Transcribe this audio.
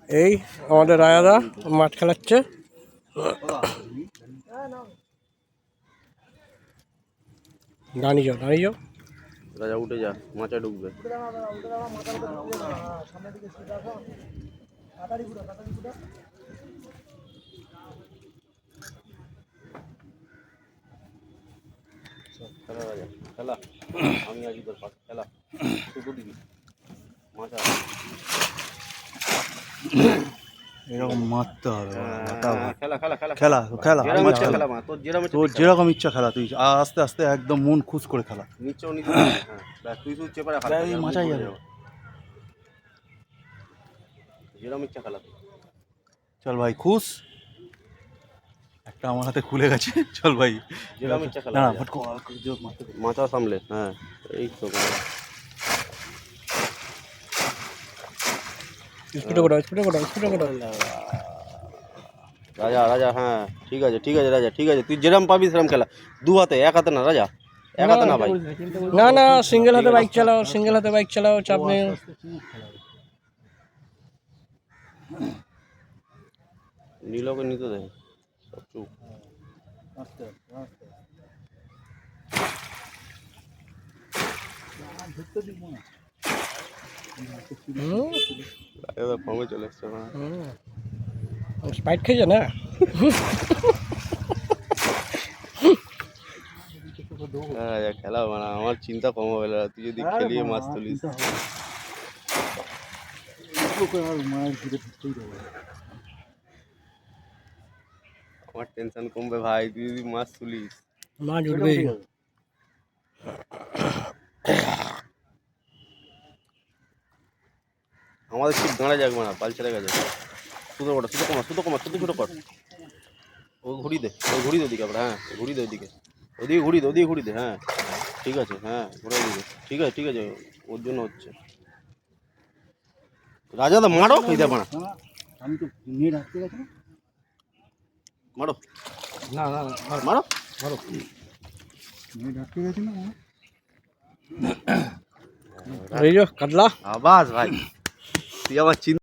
এই আমাদের রায়াদা মাছ খেলাচ্ছে। দাঁড়িয়ে যাও, দাঁড়িয়ে যাও। রাজা উঠে যা, মাচা ঢুকবে। খেলা রাজা, খেলা। আমি আছি তোর পাশে, খেলা। শুধু দিবি মাচা। এরকম মারতে হবে, খেলা খেলা খেলা খেলা খেলা যেরকম ইচ্ছা খেলা মা, তোর যেরকম ইচ্ছা খেলা, তুই আস্তে আস্তে একদম মন খুশ করে খেলা। নিচেও নিচে হ্যাঁ, ব্যাস তুই শুধু চেপে রাখা, মাচাই যাবে। যেরকম ইচ্ছা খেলা। চল ভাই খুশ, একটা আমার হাতে খুলে গেছে। চল ভাই যেরকম ইচ্ছা খেলা। না মাথা সামলে, হ্যাঁ এই তো। স্পিডে কোটা, স্পিডে কোটা, স্পিডে কোটা। রাজা রাজা, হ্যাঁ ঠিক আছে ঠিক আছে রাজা, ঠিক আছে। তুই যেরকম পাবি সেরকম খেলা। দু হাতে, এক হাতে না রাজা, এক হাতে না ভাই। না না, সিঙ্গেল হাতে বাইক চালাও, সিঙ্গেল হাতে বাইক চালাও, চাপ নেই। নীলকে নিতে দেয় সব চুপ। ফর্মে চলে এসছে। স্পাইট খেয়েছে না? হ্যাঁ খেলা মানে আমার চিন্তা কম হবে না, তুই যদি খেলিয়ে মাছ তুলিস। আমার টেনশন কমবে ভাই, তুই যদি মাছ তুলিস। মাছ উঠবেই। আমাদের ঠিক দাঁড়া যাক না, পাল ছেড়ে গেছে। শুধু কর, শুধু কমা, শুধু কমা, শুধু ছোটো কর। ও ঘুরি দে, ও ঘুরি দে ওদিকে আমরা, হ্যাঁ ঘুরি দে ওদিকে, ওদিকে ঘুরি দে, ওদিকে ঘুরি দে, হ্যাঁ ঠিক আছে, হ্যাঁ ঘুরে দিবে, ঠিক আছে ঠিক আছে, ওর জন্য হচ্ছে। রাজা দা মারো, এই দে মারা, আমি তো নেট আটকে গেছে না, মারো না না, মারো মারো। নেট আটকে গেছে না। এই যে কাতলা আবাস ভাই, তুই আমার চিন্তা